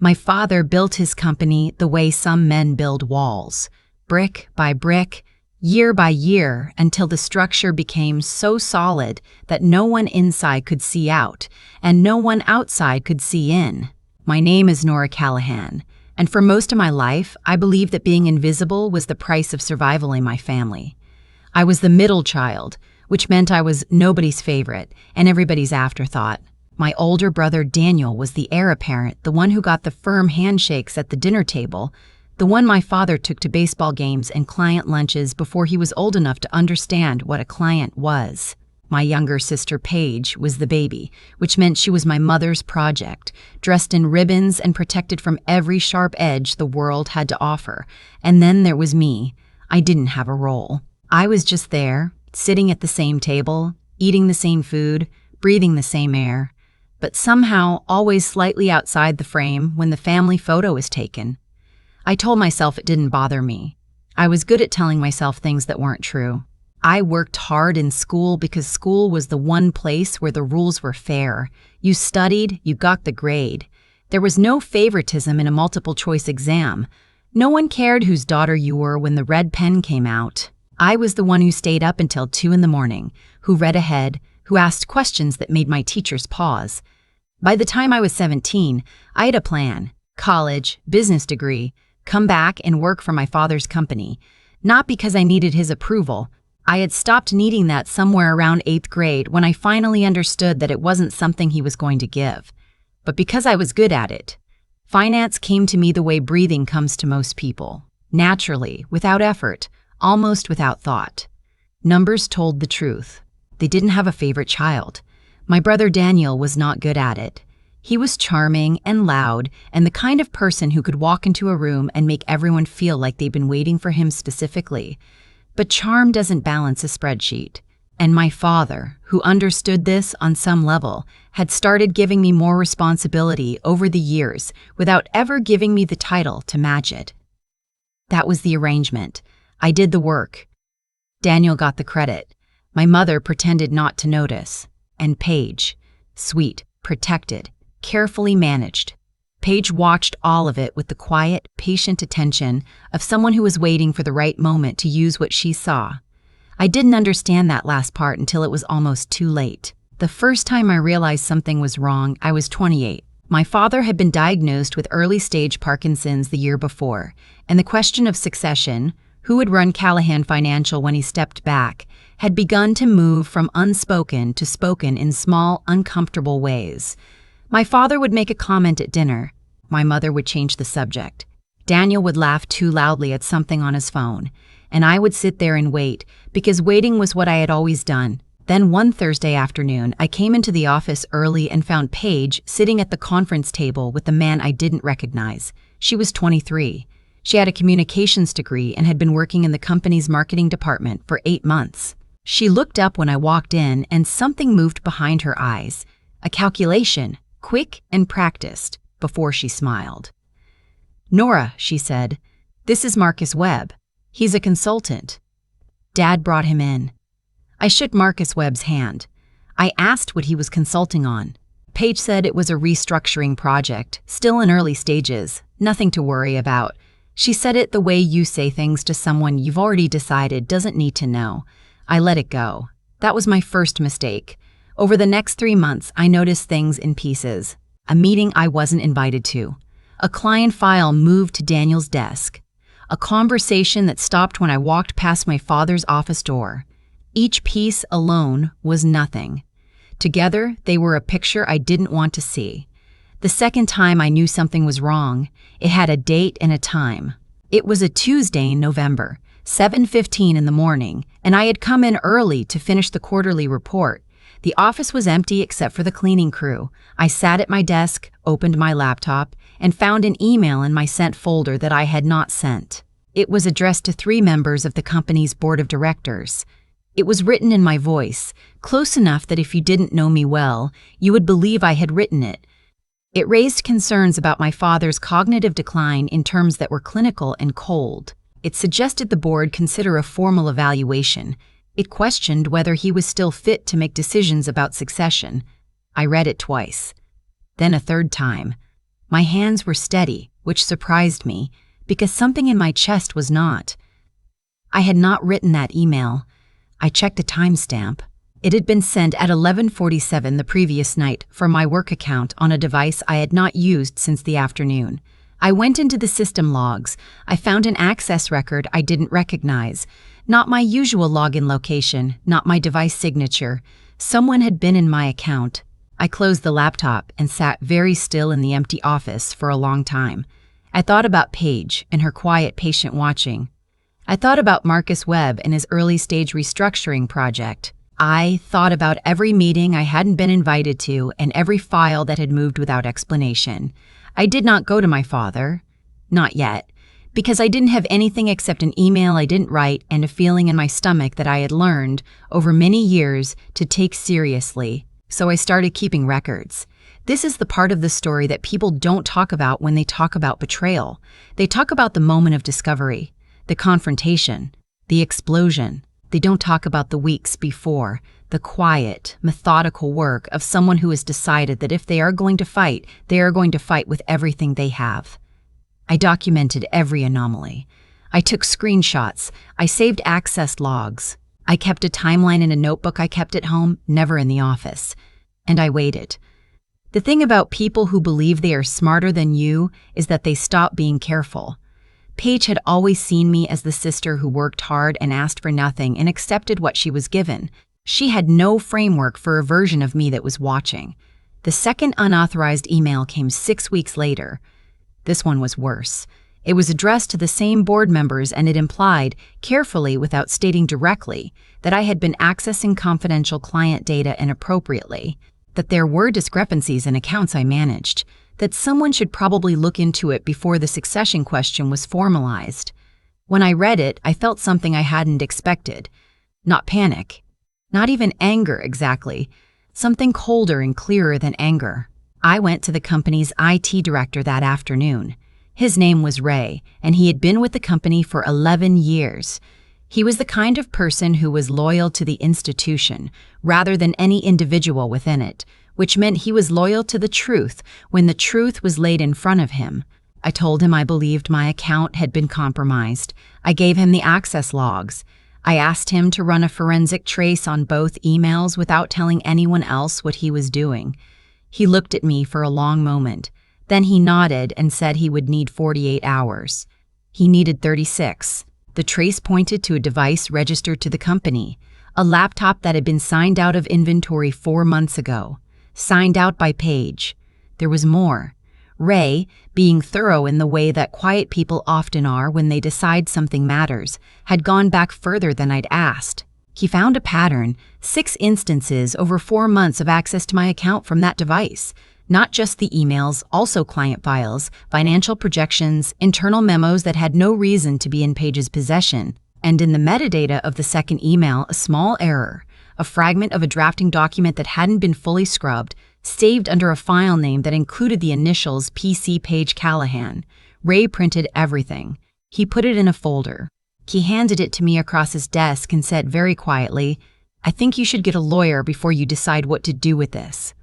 My father built his company the way some men build walls, brick by brick, year by year, until the structure became so solid that no one inside could see out, and no one outside could see in. My name is Nora Callahan, and for most of my life, I believed that being invisible was the price of survival in my family. I was the middle child, which meant I was nobody's favorite and everybody's afterthought. My older brother Daniel was the heir apparent, the one who got the firm handshakes at the dinner table, the one my father took to baseball games and client lunches before he was old enough to understand what a client was. My younger sister Paige was the baby, which meant she was my mother's project, dressed in ribbons and protected from every sharp edge the world had to offer. And then there was me. I didn't have a role. I was just there, sitting at the same table, eating the same food, breathing the same air, but somehow always slightly outside the frame when the family photo is taken. I told myself it didn't bother me. I was good at telling myself things that weren't true. I worked hard in school because school was the one place where the rules were fair. You studied, you got the grade. There was no favoritism in a multiple-choice exam. No one cared whose daughter you were when the red pen came out. I was the one who stayed up until 2 in the morning, who read ahead, who asked questions that made my teachers pause. By the time I was 17, I had a plan: college, business degree, come back and work for my father's company. Not because I needed his approval. I had stopped needing that somewhere around 8th grade when I finally understood that it wasn't something he was going to give, but because I was good at it. Finance came to me the way breathing comes to most people, naturally, without effort, almost without thought. Numbers told the truth. They didn't have a favorite child. My brother Daniel was not good at it. He was charming and loud and the kind of person who could walk into a room and make everyone feel like they'd been waiting for him specifically. But charm doesn't balance a spreadsheet. And my father, who understood this on some level, had started giving me more responsibility over the years without ever giving me the title to match it. That was the arrangement. I did the work. Daniel got the credit. My mother pretended not to notice. And Paige, sweet, protected, carefully managed. Paige watched all of it with the quiet, patient attention of someone who was waiting for the right moment to use what she saw. I didn't understand that last part until it was almost too late. The first time I realized something was wrong, I was 28. My father had been diagnosed with early-stage Parkinson's the year before, and the question of succession, who would run Callahan Financial when he stepped back, had begun to move from unspoken to spoken in small, uncomfortable ways. My father would make a comment at dinner. My mother would change the subject. Daniel would laugh too loudly at something on his phone, and I would sit there and wait, because waiting was what I had always done. Then one Thursday afternoon, I came into the office early and found Paige sitting at the conference table with the man I didn't recognize. She was 23. She had a communications degree and had been working in the company's marketing department for 8 months. She looked up when I walked in, and something moved behind her eyes. A calculation, quick and practiced, before she smiled. "Nora," she said, "this is Marcus Webb. He's a consultant." Dad brought him in. I shook Marcus Webb's hand. I asked what he was consulting on. Paige said it was a restructuring project, still in early stages, nothing to worry about. She said it the way you say things to someone you've already decided doesn't need to know. I let it go. That was my first mistake. Over the next 3 months, I noticed things in pieces. A meeting I wasn't invited to. A client file moved to Daniel's desk. A conversation that stopped when I walked past my father's office door. Each piece alone was nothing. Together, they were a picture I didn't want to see. The second time I knew something was wrong, it had a date and a time. It was a Tuesday in November, 7:15 in the morning, and I had come in early to finish the quarterly report. The office was empty except for the cleaning crew. I sat at my desk, opened my laptop, and found an email in my sent folder that I had not sent. It was addressed to 3 members of the company's board of directors. It was written in my voice, close enough that if you didn't know me well, you would believe I had written it. It raised concerns about my father's cognitive decline in terms that were clinical and cold. It suggested the board consider a formal evaluation. It questioned whether he was still fit to make decisions about succession. I read it twice. Then a third time. My hands were steady, which surprised me, because something in my chest was not. I had not written that email. I checked the timestamp. It had been sent at 11:47 the previous night from my work account on a device I had not used since the afternoon. I went into the system logs. I found an access record I didn't recognize. Not my usual login location, not my device signature. Someone had been in my account. I closed the laptop and sat very still in the empty office for a long time. I thought about Paige and her quiet, patient watching. I thought about Marcus Webb and his early-stage restructuring project. I thought about every meeting I hadn't been invited to and every file that had moved without explanation. I did not go to my father. Not yet. Because I didn't have anything except an email I didn't write and a feeling in my stomach that I had learned, over many years, to take seriously. So I started keeping records. This is the part of the story that people don't talk about when they talk about betrayal. They talk about the moment of discovery, the confrontation, the explosion. They don't talk about the weeks before, the quiet, methodical work of someone who has decided that if they are going to fight, they are going to fight with everything they have. I documented every anomaly. I took screenshots. I saved access logs. I kept a timeline in a notebook I kept at home, never in the office. And I waited. The thing about people who believe they are smarter than you is that they stop being careful. Paige had always seen me as the sister who worked hard and asked for nothing and accepted what she was given. She had no framework for a version of me that was watching. The second unauthorized email came 6 weeks later. This one was worse. It was addressed to the same board members and it implied, carefully without stating directly, that I had been accessing confidential client data inappropriately, that there were discrepancies in accounts I managed, that someone should probably look into it before the succession question was formalized. When I read it, I felt something I hadn't expected. Not panic. Not even anger exactly. Something colder and clearer than anger. I went to the company's IT director that afternoon. His name was Ray, and he had been with the company for 11 years. He was the kind of person who was loyal to the institution, rather than any individual within it, which meant he was loyal to the truth when the truth was laid in front of him. I told him I believed my account had been compromised. I gave him the access logs. I asked him to run a forensic trace on both emails without telling anyone else what he was doing. He looked at me for a long moment. Then he nodded and said he would need 48 hours. He needed 36. The trace pointed to a device registered to the company, a laptop that had been signed out of inventory 4 months ago. Signed out by Paige. There was more. Ray, being thorough in the way that quiet people often are when they decide something matters, had gone back further than I'd asked. He found a pattern, 6 instances over 4 months of access to my account from that device. Not just the emails, also client files, financial projections, internal memos that had no reason to be in Paige's possession, and in the metadata of the second email, a small error. A fragment of a drafting document that hadn't been fully scrubbed, saved under a file name that included the initials PC Paige Callahan. Ray printed everything. He put it in a folder. He handed it to me across his desk and said very quietly, "I think you should get a lawyer before you decide what to do with this."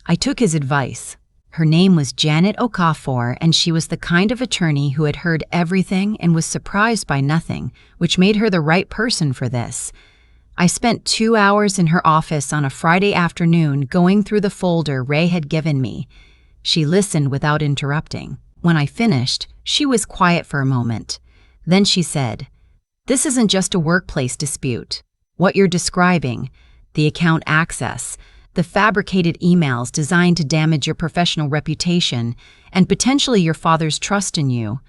I took his advice. Her name was Janet Okafor, and she was the kind of attorney who had heard everything and was surprised by nothing, which made her the right person for this. I spent 2 hours in her office on a Friday afternoon going through the folder Ray had given me. She listened without interrupting. When I finished, she was quiet for a moment. Then she said, "This isn't just a workplace dispute. What you're describing, the account access, the fabricated emails designed to damage your professional reputation and potentially your father's trust in you,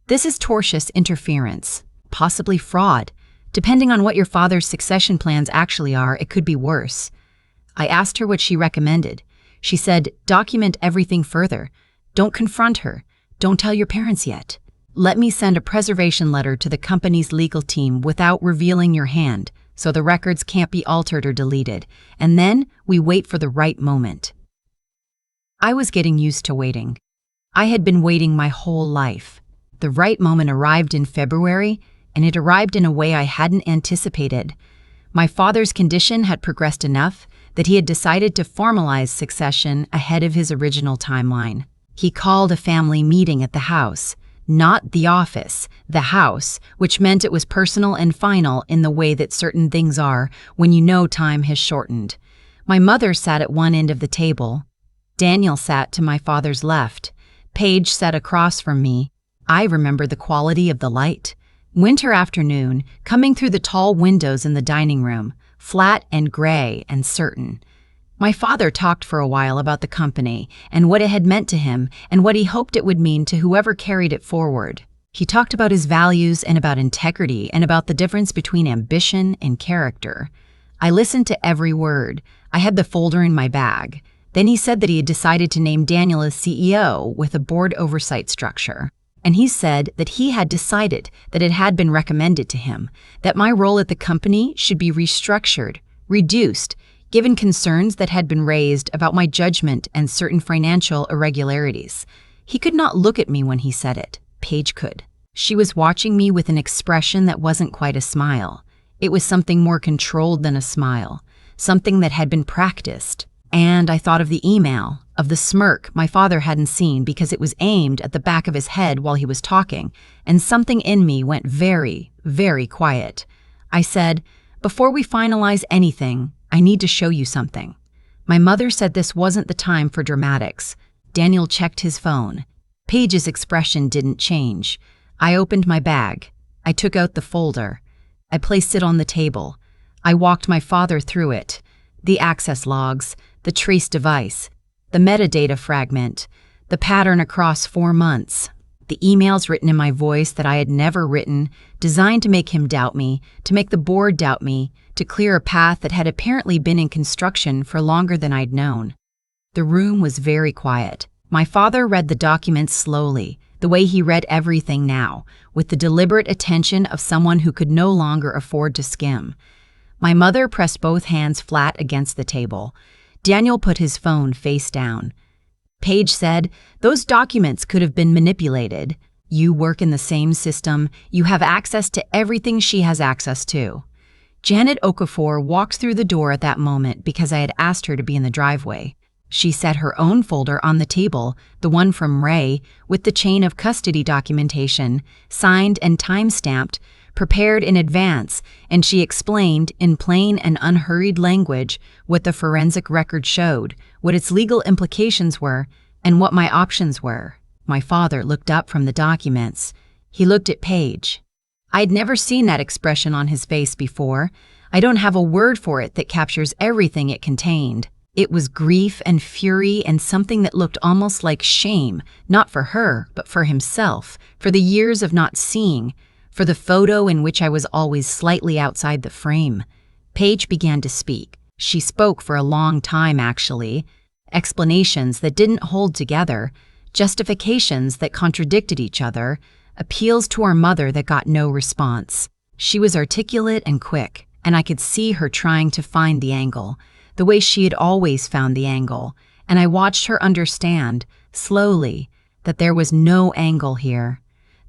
this is tortious interference, possibly fraud. Depending on what your father's succession plans actually are, it could be worse." I asked her what she recommended. She said, "Document everything further. Don't confront her. Don't tell your parents yet. Let me send a preservation letter to the company's legal team without revealing your hand, so the records can't be altered or deleted. And then we wait for the right moment." I was getting used to waiting. I had been waiting my whole life. The right moment arrived in February, and it arrived in a way I hadn't anticipated. My father's condition had progressed enough that he had decided to formalize succession ahead of his original timeline. He called a family meeting at the house, not the office, the house, which meant it was personal and final in the way that certain things are when you know time has shortened. My mother sat at one end of the table. Daniel sat to my father's left. Paige sat across from me. I remember the quality of the light. Winter afternoon, coming through the tall windows in the dining room, flat and gray and certain. My father talked for a while about the company and what it had meant to him and what he hoped it would mean to whoever carried it forward. He talked about his values and about integrity and about the difference between ambition and character. I listened to every word. I had the folder in my bag. Then he said that he had decided to name Daniel as CEO with a board oversight structure. And he said that he had decided that it had been recommended to him that my role at the company should be restructured, reduced, given concerns that had been raised about my judgment and certain financial irregularities. He could not look at me when he said it. Paige could. She was watching me with an expression that wasn't quite a smile. It was something more controlled than a smile, something that had been practiced. And I thought of the email, of the smirk my father hadn't seen because it was aimed at the back of his head while he was talking, and something in me went very, very quiet. I said, "Before we finalize anything, I need to show you something." My mother said this wasn't the time for dramatics. Daniel checked his phone. Paige's expression didn't change. I opened my bag. I took out the folder. I placed it on the table. I walked my father through it. The access logs, the trace device, the metadata fragment, the pattern across 4 months, the emails written in my voice that I had never written, designed to make him doubt me, to make the board doubt me, to clear a path that had apparently been in construction for longer than I'd known. The room was very quiet. My father read the documents slowly, the way he read everything now, with the deliberate attention of someone who could no longer afford to skim. My mother pressed both hands flat against the table. Daniel put his phone face down. Paige said, "Those documents could have been manipulated. You work in the same system. You have access to everything she has access to." Janet Okafor walked through the door at that moment because I had asked her to be in the driveway. She set her own folder on the table, the one from Ray, with the chain of custody documentation, signed and time-stamped, prepared in advance, and she explained, in plain and unhurried language, what the forensic record showed, what its legal implications were, and what my options were. My father looked up from the documents. He looked at Paige. I'd never seen that expression on his face before. I don't have a word for it that captures everything it contained. It was grief and fury and something that looked almost like shame, not for her, but for himself, for the years of not seeing, for the photo in which I was always slightly outside the frame. Paige began to speak. She spoke for a long time, actually. Explanations that didn't hold together, justifications that contradicted each other, appeals to our mother that got no response. She was articulate and quick, and I could see her trying to find the angle, the way she had always found the angle, and I watched her understand, slowly, that there was no angle here.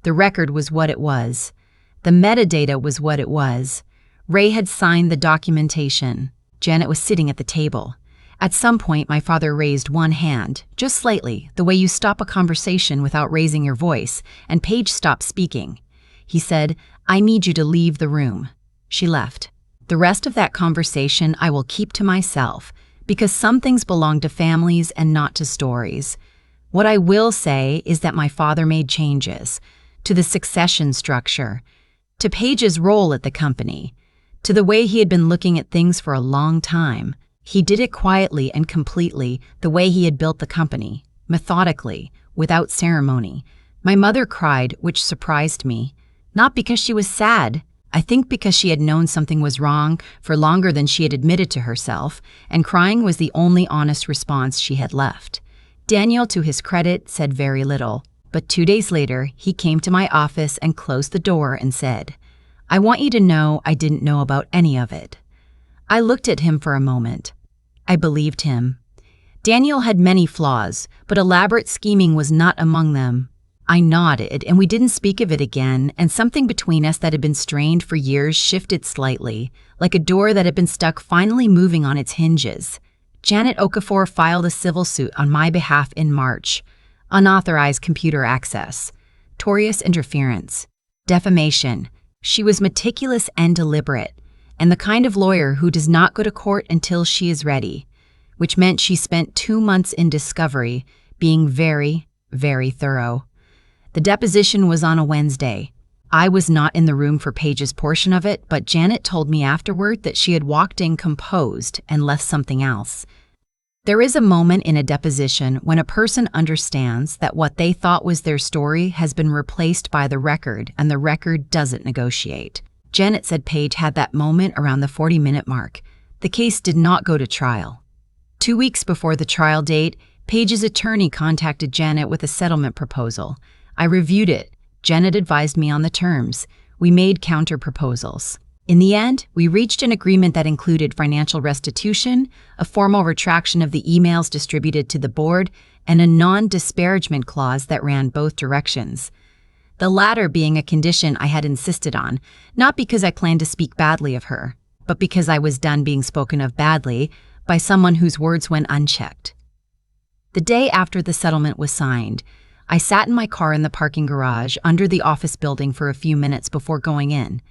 The record was what it was. The metadata was what it was. Ray had signed the documentation. Janet was sitting at the table. At some point, my father raised one hand, just slightly, the way you stop a conversation without raising your voice, and Paige stopped speaking. He said, "I need you to leave the room." She left. The rest of that conversation I will keep to myself, because some things belong to families and not to stories. What I will say is that my father made changes to the succession structure, to Paige's role at the company, to the way he had been looking at things for a long time. He did it quietly and completely, the way he had built the company, methodically, without ceremony. My mother cried, which surprised me, not because she was sad. I think because she had known something was wrong for longer than she had admitted to herself, and crying was the only honest response she had left. Daniel, to his credit, said very little, but 2 days later, he came to my office and closed the door and said, "I want you to know I didn't know about any of it." I looked at him for a moment. I believed him. Daniel had many flaws, but elaborate scheming was not among them. I nodded, and we didn't speak of it again, and something between us that had been strained for years shifted slightly, like a door that had been stuck finally moving on its hinges. Janet Okafor filed a civil suit on my behalf in March. unauthorized computer access, notorious interference, defamation. She was meticulous and deliberate, and the kind of lawyer who does not go to court until she is ready, which meant she spent 2 months in discovery, being very, very thorough. The deposition was on a Wednesday. I was not in the room for Paige's portion of it, but Janet told me afterward that she had walked in composed and left something else. There is a moment in a deposition when a person understands that what they thought was their story has been replaced by the record, and the record doesn't negotiate. Janet said Paige had that moment around the 40-minute mark. The case did not go to trial. 2 weeks before the trial date, Paige's attorney contacted Janet with a settlement proposal. I reviewed it. Janet advised me on the terms. We made counter-proposals. In the end, we reached an agreement that included financial restitution, a formal retraction of the emails distributed to the board, and a non-disparagement clause that ran both directions. The latter being a condition I had insisted on, not because I planned to speak badly of her, but because I was done being spoken of badly by someone whose words went unchecked. The day after the settlement was signed, I sat in my car in the parking garage under the office building for a few minutes before going in.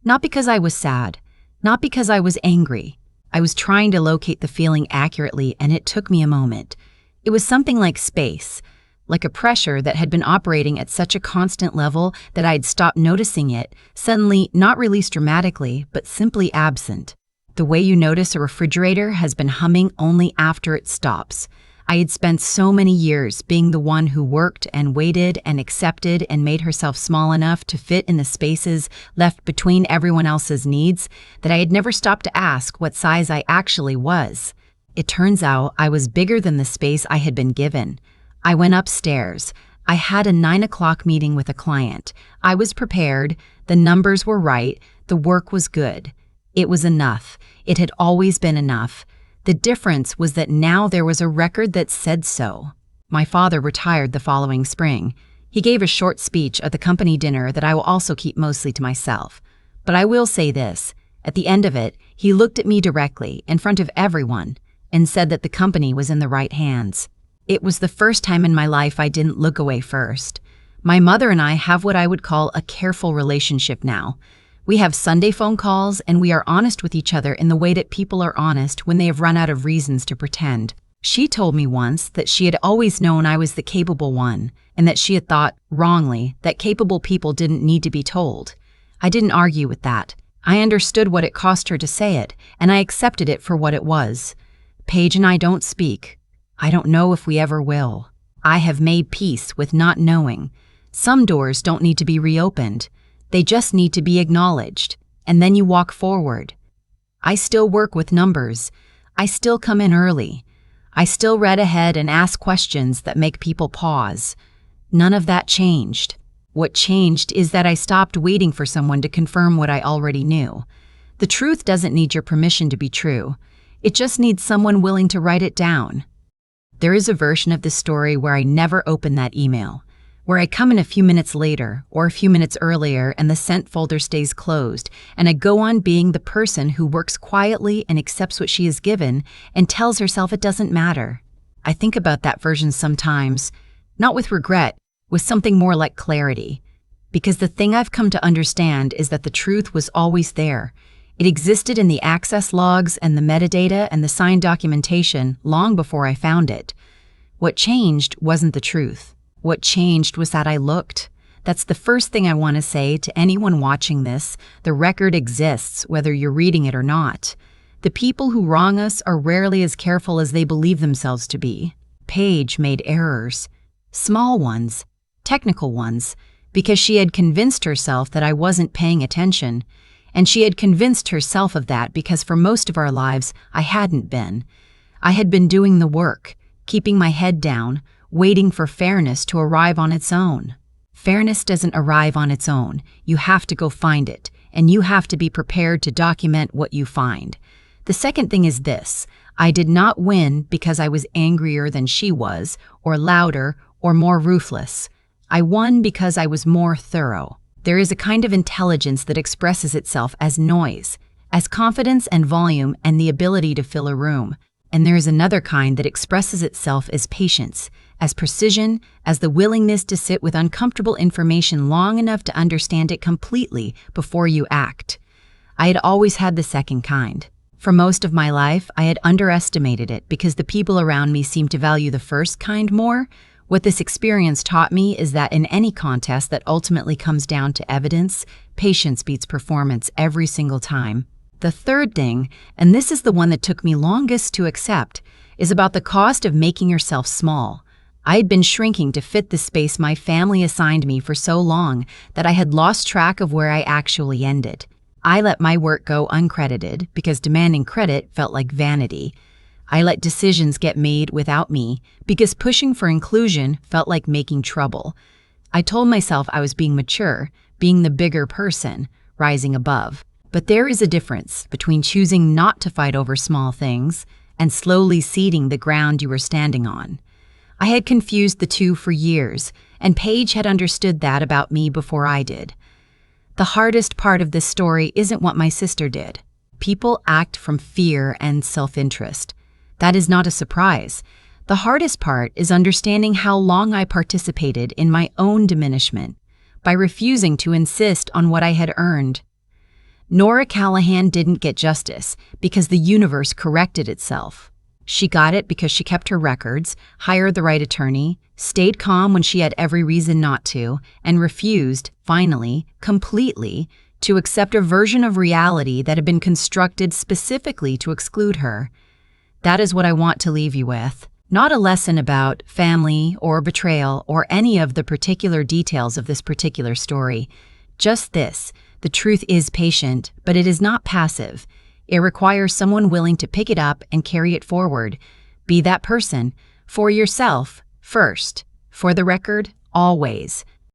Not because I was sad, not because I was angry. I was trying to locate the feeling accurately, and it took me a moment. It was something like space, like a pressure that had been operating at such a constant level that I had stopped noticing it, suddenly not released dramatically, but simply absent. The way you notice a refrigerator has been humming only after it stops. I had spent so many years being the one who worked and waited and accepted and made herself small enough to fit in the spaces left between everyone else's needs that I had never stopped to ask what size I actually was. It turns out I was bigger than the space I had been given. I went upstairs. I had a 9 o'clock meeting with a client. I was prepared. The numbers were right. The work was good. It was enough. It had always been enough. The difference was that now there was a record that said so. My father retired the following spring. He gave a short speech at the company dinner that I will also keep mostly to myself. But I will say this. At the end of it, he looked at me directly, in front of everyone, and said that the company was in the right hands. It was the first time in my life I didn't look away first. My mother and I have what I would call a careful relationship now. We have Sunday phone calls, and we are honest with each other in the way that people are honest when they have run out of reasons to pretend. She told me once that she had always known I was the capable one, and that she had thought, wrongly, that capable people didn't need to be told. I didn't argue with that. I understood what it cost her to say it, and I accepted it for what it was. Paige and I don't speak. I don't know if we ever will. I have made peace with not knowing. Some doors don't need to be reopened. They just need to be acknowledged, and then you walk forward. I still work with numbers. I still come in early. I still read ahead and ask questions that make people pause. None of that changed. What changed is that I stopped waiting for someone to confirm what I already knew. The truth doesn't need your permission to be true. It just needs someone willing to write it down. There is a version of this story where I never open that email, where I come in a few minutes later or a few minutes earlier and the sent folder stays closed, and I go on being the person who works quietly and accepts what she is given and tells herself it doesn't matter. I think about that version sometimes, not with regret, with something more like clarity. Because the thing I've come to understand is that the truth was always there. It existed in the access logs and the metadata and the signed documentation long before I found it. What changed wasn't the truth. What changed was that I looked. That's the first thing I want to say to anyone watching this. The record exists, whether you're reading it or not. The people who wrong us are rarely as careful as they believe themselves to be. Paige made errors. Small ones. Technical ones. Because she had convinced herself that I wasn't paying attention. And she had convinced herself of that because for most of our lives, I hadn't been. I had been doing the work, keeping my head down, waiting for fairness to arrive on its own. Fairness doesn't arrive on its own. You have to go find it, and you have to be prepared to document what you find. The second thing is this. I did not win because I was angrier than she was, or louder, or more ruthless. I won because I was more thorough. There is a kind of intelligence that expresses itself as noise, as confidence and volume and the ability to fill a room. And there is another kind that expresses itself as patience, as precision as the willingness to sit with uncomfortable information long enough to understand it completely before you act. I had always had the second kind. For most of my life, I had underestimated it because the people around me seemed to value the first kind more. What this experience taught me is that in any contest that ultimately comes down to evidence, patience beats performance every single time. The third thing, and this is the one that took me longest to accept, is about the cost of making yourself small. I had been shrinking to fit the space my family assigned me for so long that I had lost track of where I actually ended. I let my work go uncredited because demanding credit felt like vanity. I let decisions get made without me because pushing for inclusion felt like making trouble. I told myself I was being mature, being the bigger person, rising above. But there is a difference between choosing not to fight over small things and slowly ceding the ground you were standing on. I had confused the two for years, and Paige had understood that about me before I did. The hardest part of this story isn't what my sister did. People act from fear and self-interest. That is not a surprise. The hardest part is understanding how long I participated in my own diminishment by refusing to insist on what I had earned. Nora Callahan didn't get justice because the universe corrected itself. She got it because she kept her records, hired the right attorney, stayed calm when she had every reason not to, and refused, finally, completely, to accept a version of reality that had been constructed specifically to exclude her. That is what I want to leave you with. Not a lesson about family or betrayal or any of the particular details of this particular story. Just this: the truth is patient, but it is not passive. It requires someone willing to pick it up and carry it forward. Be that person. For yourself, first. For the record, always.